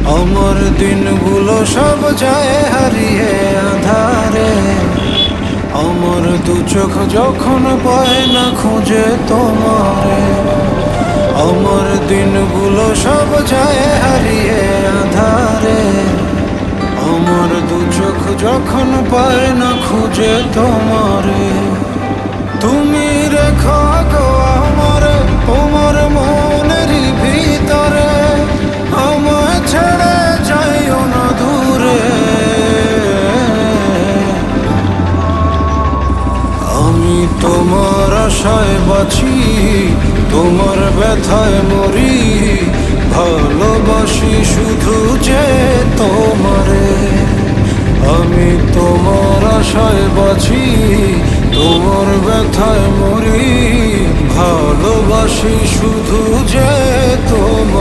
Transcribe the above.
আমার দিনগুলো সব যায় হারিয়ে আধারে। আমার দু চোখ যখন পায় না খুঁজে তোমারে। আমার দিনগুলো সব যায় হারিয়ে আধারে। আমার দু চোখ যখন পায় না খুঁজে তোমারে। তুমি রেখো গো আমারে তোমার মনেরই ভিতরে। আমায় ছেড়ে যাইও না দূরে। আমি তোমার আশায় বাঁচি, তোমার ব্যথায় মরি। ভালোবাসি শুধু যে তোমারে। আমি তোমার আশায় বাঁচি, তোমার ব্যথায় মরি। ভালোবাসি শুধু যে তোমার।